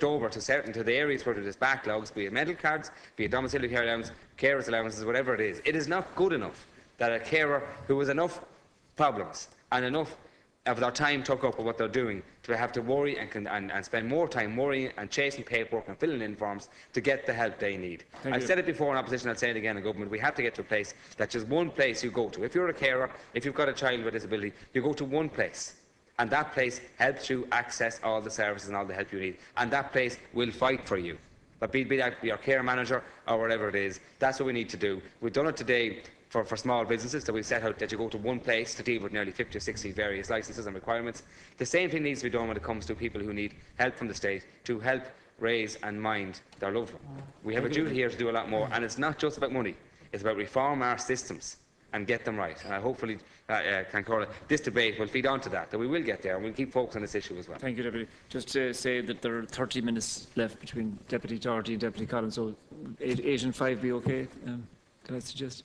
over to the areas where there's backlogs, be it medical cards, be it domiciliary care allowance, carers allowances, whatever it is. It is not good enough that a carer who has enough problems and enough of their time took up with what they're doing to have to worry and spend more time worrying and chasing paperwork and filling in forms to get the help they need. I've said it before in opposition, I'll say it again in government. We have to get to a place that's just one place you go to. If you're a carer, if you've got a child with a disability, you go to one place. And that place helps you access all the services and all the help you need. And that place will fight for you. But be that your care manager or whatever it is, that's what we need to do. We've done it today for small businesses, that we've set out that you go to one place to deal with nearly 50 or 60 various licences and requirements. The same thing needs to be done when it comes to people who need help from the state to help raise and mind their loved one. We have a duty here to do a lot more, and it's not just about money. It's about reform our systems and get them right. And I hopefully, this debate will feed on to that we will get there, and we'll keep focused on this issue as well. Thank you, Deputy. Just to say that there are 30 minutes left between Deputy Doherty and Deputy Collins, so 8 and 5 be okay, can I suggest?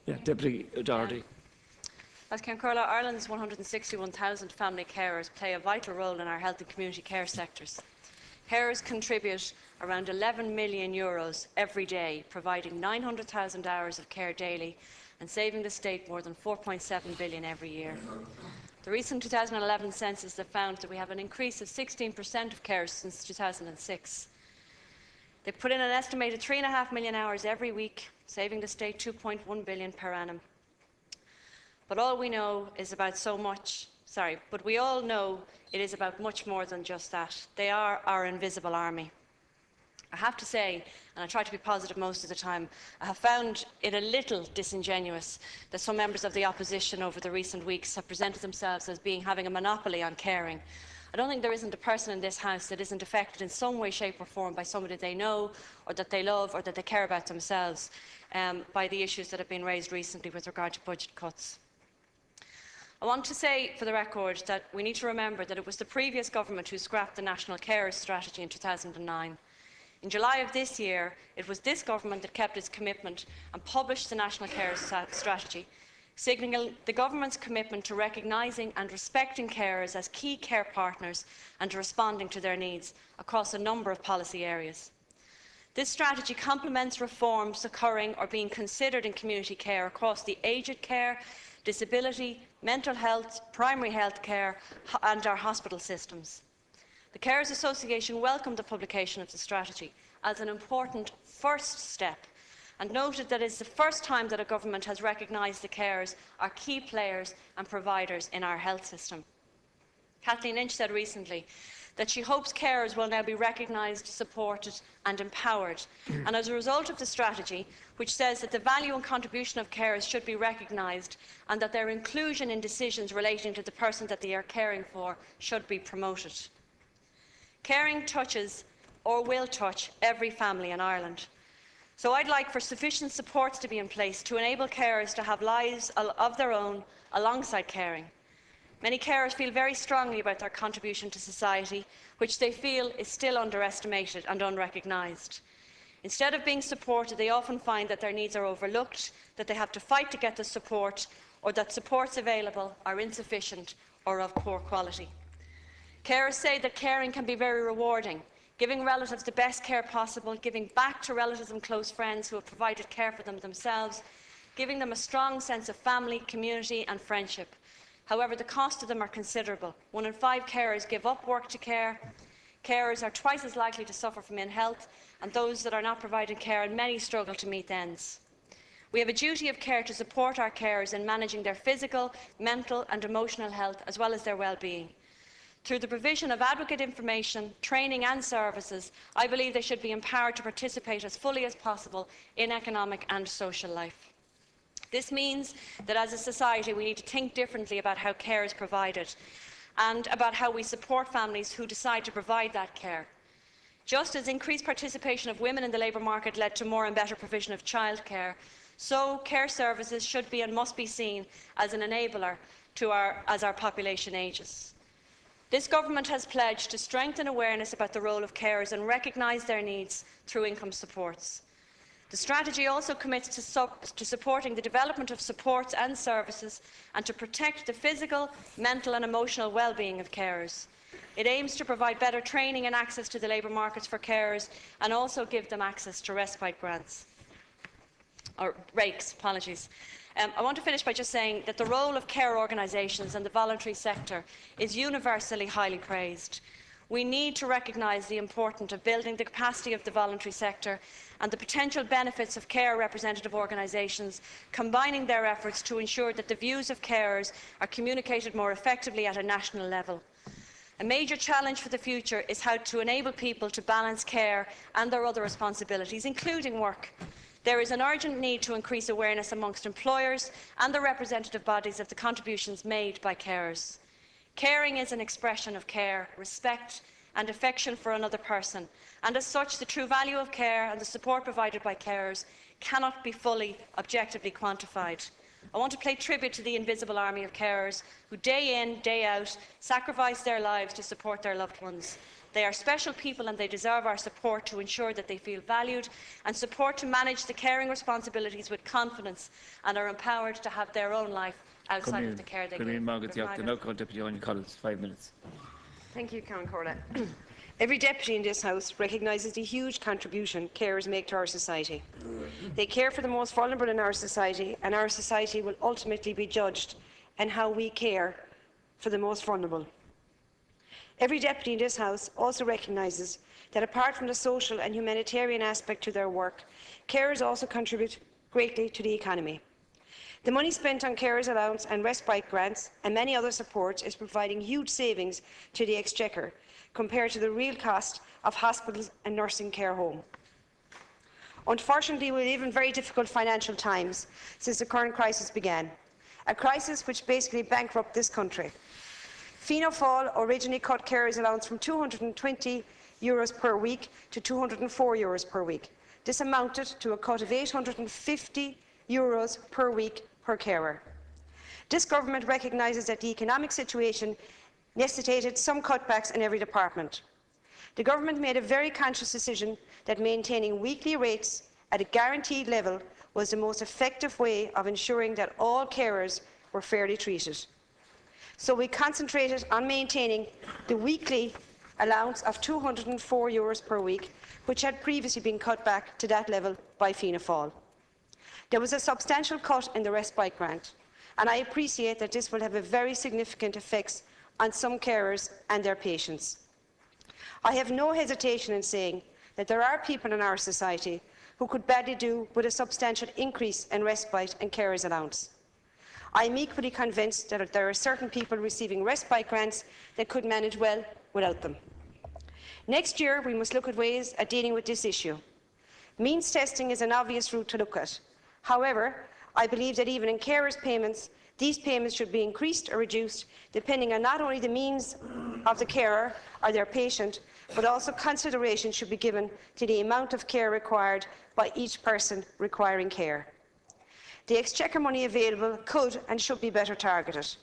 Yeah, Deputy Doherty. As Cancurla, Ireland's 161,000 family carers play a vital role in our health and community care sectors. Carers contribute around €11 million every day, providing 900,000 hours of care daily and saving the state more than €4.7 billion every year. The recent 2011 census have found that we have an increase of 16% of carers since 2006. They put in an estimated 3.5 million hours every week, saving the state €2.1 billion per annum. But all we know is about but we all know it is about much more than just that. They are our invisible army. I have to say, and I try to be positive most of the time, I have found it a little disingenuous that some members of the opposition over the recent weeks have presented themselves as having a monopoly on caring. I don't think there isn't a person in this House that isn't affected in some way, shape or form by somebody they know or that they love or that they care about themselves by the issues that have been raised recently with regard to budget cuts. I want to say for the record that we need to remember that it was the previous government who scrapped the National Carers Strategy in 2009. In July of this year, it was this government that kept its commitment and published the National Carers Strategy, signalling the government's commitment to recognising and respecting carers as key care partners and to responding to their needs across a number of policy areas. This strategy complements reforms occurring or being considered in community care across the aged care, disability, mental health, primary health care and our hospital systems. The Carers Association welcomed the publication of the strategy as an important first step and noted that it is the first time that a government has recognised the carers are key players and providers in our health system. Kathleen Lynch said recently that she hopes carers will now be recognised, supported and empowered. And as a result of the strategy, which says that the value and contribution of carers should be recognised and that their inclusion in decisions relating to the person that they are caring for should be promoted. Caring touches or will touch every family in Ireland. So I'd like for sufficient supports to be in place to enable carers to have lives of their own alongside caring. Many carers feel very strongly about their contribution to society, which they feel is still underestimated and unrecognised. Instead of being supported, they often find that their needs are overlooked, that they have to fight to get the support, or that supports available are insufficient or of poor quality. Carers say that caring can be very rewarding, giving relatives the best care possible, giving back to relatives and close friends who have provided care for them themselves, giving them a strong sense of family, community and friendship. However, the costs of them are considerable. 1 in 5 carers give up work to care. Carers are twice as likely to suffer from ill health, and those that are not providing care, and many struggle to meet ends. We have a duty of care to support our carers in managing their physical, mental and emotional health, as well as their well-being. Through the provision of adequate information, training and services, I believe they should be empowered to participate as fully as possible in economic and social life. This means that as a society we need to think differently about how care is provided. and about how we support families who decide to provide that care. Just as increased participation of women in the labour market led to more and better provision of childcare, so care services should be and must be seen as an enabler as our population ages. This government has pledged to strengthen awareness about the role of carers and recognise their needs through income supports. The strategy also commits to supporting the development of supports and services and to protect the physical, mental and emotional well-being of carers. It aims to provide better training and access to the labour markets for carers and also give them access to respite grants. Or rates, apologies. I want to finish by just saying that the role of care organisations and the voluntary sector is universally highly praised. We need to recognise the importance of building the capacity of the voluntary sector and the potential benefits of care representative organisations, combining their efforts to ensure that the views of carers are communicated more effectively at a national level. A major challenge for the future is how to enable people to balance care and their other responsibilities, including work. There is an urgent need to increase awareness amongst employers and the representative bodies of the contributions made by carers. Caring is an expression of care, respect and affection for another person, and as such the true value of care and the support provided by carers cannot be fully objectively quantified. I want to pay tribute to the invisible army of carers who day in, day out sacrifice their lives to support their loved ones. They are special people and they deserve our support to ensure that they feel valued and support to manage the caring responsibilities with confidence and are empowered to have their own life outside of the care they give. Deputy Owen Collins, 5 minutes. Thank you, Count Corlett. Every deputy in this House recognises the huge contribution carers make to our society. They care for the most vulnerable in our society, and our society will ultimately be judged on how we care for the most vulnerable. Every deputy in this House also recognises that apart from the social and humanitarian aspect to their work, carers also contribute greatly to the economy. The money spent on carers allowance and respite grants and many other supports is providing huge savings to the Exchequer compared to the real cost of hospitals and nursing care home. Unfortunately, we live in very difficult financial times since the current crisis began, a crisis which basically bankrupted this country. Fianna Fáil originally cut carers allowance from €220 per week to €204 per week. This amounted to a cut of €850 per week per carer. This government recognises that the economic situation necessitated some cutbacks in every department. The government made a very conscious decision that maintaining weekly rates at a guaranteed level was the most effective way of ensuring that all carers were fairly treated. So we concentrated on maintaining the weekly allowance of €204 per week, which had previously been cut back to that level by Fianna Fáil. There was a substantial cut in the respite grant, and I appreciate that this will have a very significant effects on some carers and their patients. I have no hesitation in saying that there are people in our society who could badly do with a substantial increase in respite and carers allowance. I am equally convinced that there are certain people receiving respite grants that could manage well without them. Next year, we must look at ways of dealing with this issue. Means testing is an obvious route to look at. However, I believe that even in carers' payments, these payments should be increased or reduced depending on not only the means of the carer or their patient, but also consideration should be given to the amount of care required by each person requiring care. The Exchequer money available could and should be better targeted.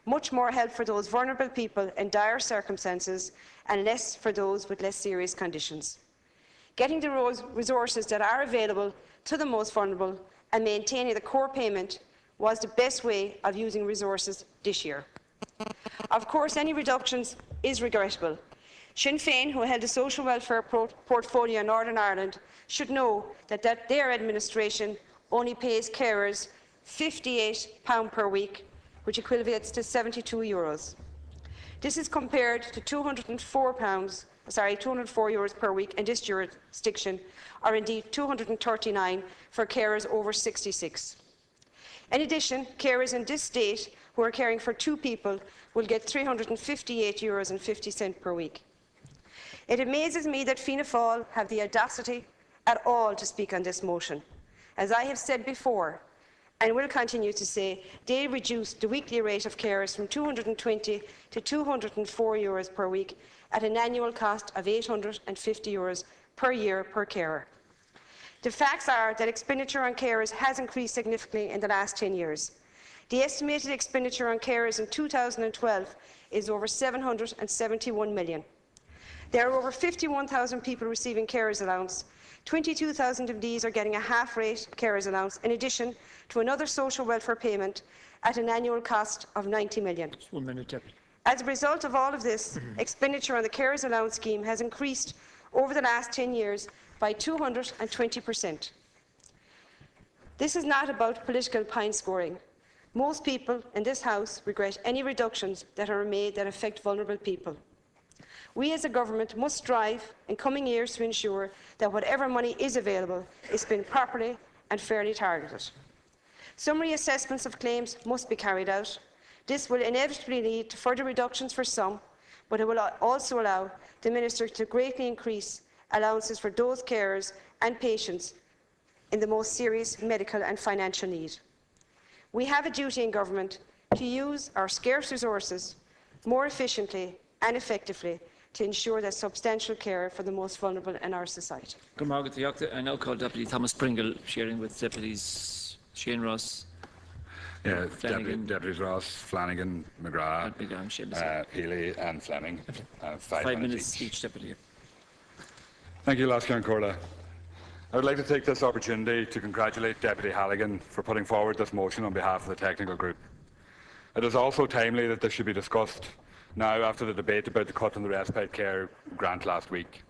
Much more help for those vulnerable people in dire circumstances and less for those with less serious conditions. Getting the resources that are available to the most vulnerable and maintaining the core payment was the best way of using resources this year. Of course, any reductions is regrettable. Sinn Féin, who held the social welfare portfolio in Northern Ireland, should know that their administration only pays carers £58 per week, which equates to €72. This is compared to €204 per week in this jurisdiction, or indeed €239 for carers over 66. In addition, carers in this state who are caring for 2 people will get €358.50 per week. It amazes me that Fianna Fáil have the audacity at all to speak on this motion. As I have said before, and will continue to say, Dail reduced the weekly rate of carers from €220 to €204 per week at an annual cost of €850 per year per carer. The facts are that expenditure on carers has increased significantly in the last 10 years. The estimated expenditure on carers in 2012 is over €771 million. There are over 51,000 people receiving carers allowance. 22,000 of these are getting a half-rate carers allowance, in addition to another social welfare payment at an annual cost of €90 million. Just 1 minute, Deputy. As a result of all of this, expenditure on the carers allowance scheme has increased over the last 10 years by 220%. This is not about political pine scoring. Most people in this House regret any reductions that are made that affect vulnerable people. We as a government must strive in coming years to ensure that whatever money is available is spent properly and fairly targeted. Summary assessments of claims must be carried out. This will inevitably lead to further reductions for some, but it will also allow the Minister to greatly increase allowances for those carers and patients in the most serious medical and financial need. We have a duty in government to use our scarce resources more efficiently and effectively to ensure that substantial care for the most vulnerable in our society. I now call Deputy Thomas Pringle, sharing with Deputies Shane Ross, Deputies Ross, Flanagan, McGrath, Healy and Fleming. 5 minutes each, Deputy. Thank you, Lascan Corla. I would like to take this opportunity to congratulate Deputy Halligan for putting forward this motion on behalf of the technical group. It is also timely that this should be discussed now after the debate about the cut in the respite care grant last week.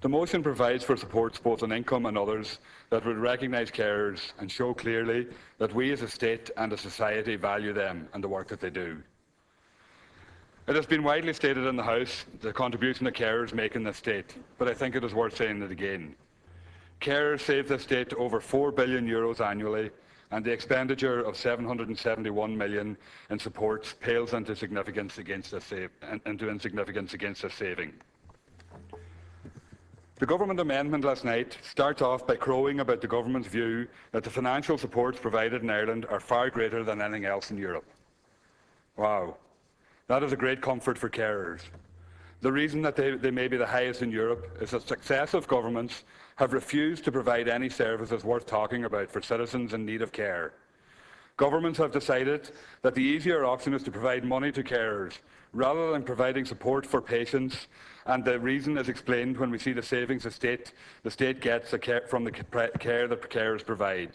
The motion provides for supports both on income and others that would recognise carers and show clearly that we as a state and a society value them and the work that they do. It has been widely stated in the House the contribution that carers make in this state, but I think it is worth saying it again. Carers save this state over €4 billion annually, and the expenditure of €771 million in supports pales into insignificance against this saving. The government amendment last night starts off by crowing about the government's view that the financial supports provided in Ireland are far greater than anything else in Europe. Wow, that is a great comfort for carers. The reason that they may be the highest in Europe is that successive governments have refused to provide any services worth talking about for citizens in need of care. Governments have decided that the easier option is to provide money to carers rather than providing support for patients, and the reason is explained when we see the savings the state gets from the care that carers provide.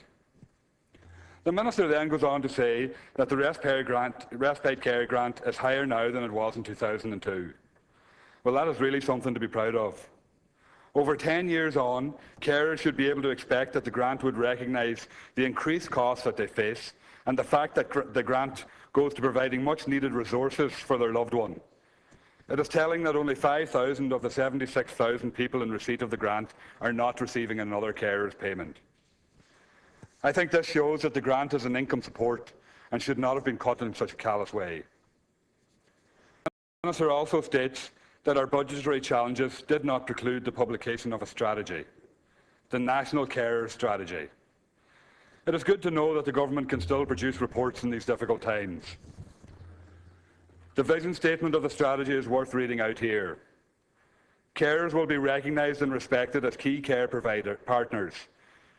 The Minister then goes on to say that the respite care grant is higher now than it was in 2002. Well, that is really something to be proud of. Over 10 years on, carers should be able to expect that the grant would recognise the increased costs that they face and the fact that the grant goes to providing much-needed resources for their loved one. It is telling that only 5,000 of the 76,000 people in receipt of the grant are not receiving another carer's payment. I think this shows that the grant is an income support and should not have been cut in such a callous way. The Minister also states that our budgetary challenges did not preclude the publication of a strategy, the National Carers Strategy. It is good to know that the government can still produce reports in these difficult times. The vision statement of the strategy is worth reading out here. Carers will be recognised and respected as key care partners.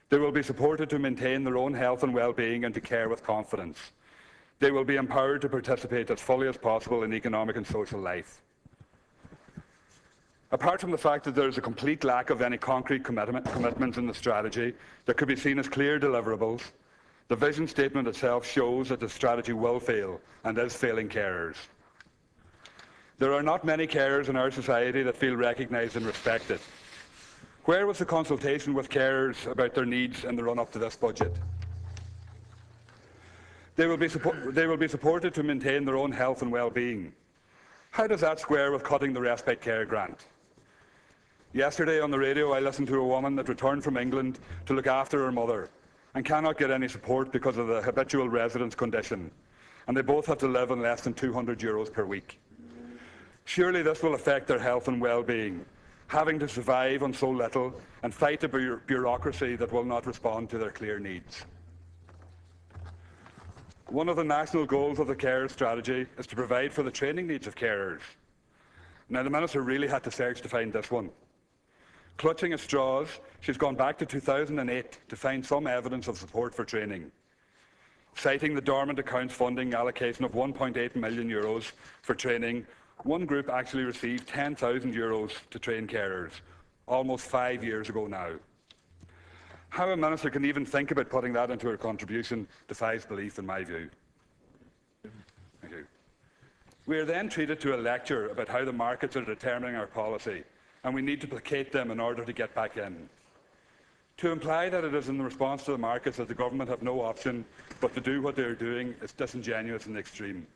They will be supported to maintain their own health and well-being and to care with confidence. They will be empowered to participate as fully as possible in economic and social life. Apart from the fact that there is a complete lack of any concrete commitments in the strategy that could be seen as clear deliverables, the vision statement itself shows that the strategy will fail and is failing carers. There are not many carers in our society that feel recognised and respected. Where was the consultation with carers about their needs in the run-up to this budget? They will be supported to maintain their own health and well-being. How does that square with cutting the respite care grant? Yesterday on the radio I listened to a woman that returned from England to look after her mother and cannot get any support because of the habitual residence condition, and they both have to live on less than €200 per week. Surely this will affect their health and well-being, having to survive on so little and fight a bureaucracy that will not respond to their clear needs. One of the national goals of the carers strategy is to provide for the training needs of carers. Now, the Minister really had to search to find this one. Clutching at straws, she's gone back to 2008 to find some evidence of support for training. Citing the dormant accounts funding allocation of €1.8 million for training, one group actually received €10,000 to train carers, almost 5 years ago now. How a minister can even think about putting that into her contribution defies belief, in my view. Thank you. We are then treated to a lecture about how the markets are determining our policy, and we need to placate them in order to get back in. To imply that it is in response to the markets that the government have no option but to do what they are doing is disingenuous in the extreme.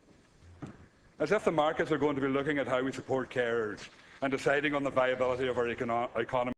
As if the markets are going to be looking at how we support carers and deciding on the viability of our economy